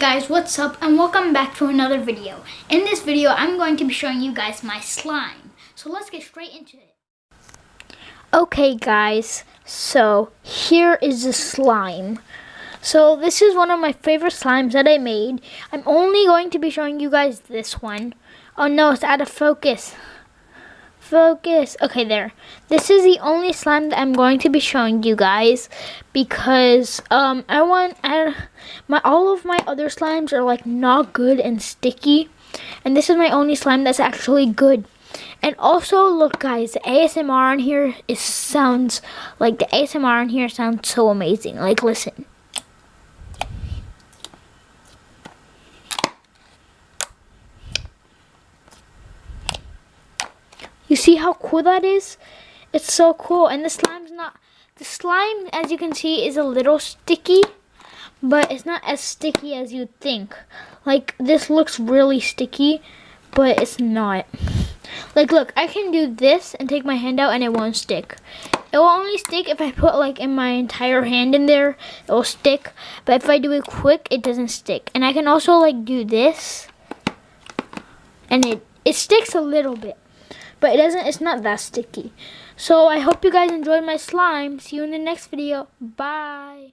guys, what's up and welcome back to another video. In this video, I'm going to be showing you guys my slime. So let's get straight into it. Okay guys, so here is the slime. So this is one of my favorite slimes that I made. I'm only going to be showing you guys this one. Oh no, it's out of focus. Focus. Okay, there. This is the only slime that I'm going to be showing you guys because all of my other slimes are like not good and sticky, and this is my only slime that's actually good. And also, look guys, the ASMR on here sounds so amazing. Like, listen. You see how cool that is? It's so cool. And the slime, as you can see, is a little sticky, but it's not as sticky as you'd think. Like, this looks really sticky, but it's not. Like, look, I can do this and take my hand out and it won't stick. It will only stick if I put like in my entire hand in there, it will stick. But if I do it quick, it doesn't stick. And I can also like do this and it sticks a little bit. But it's not that sticky. So I hope you guys enjoyed my slime. See you in the next video. Bye.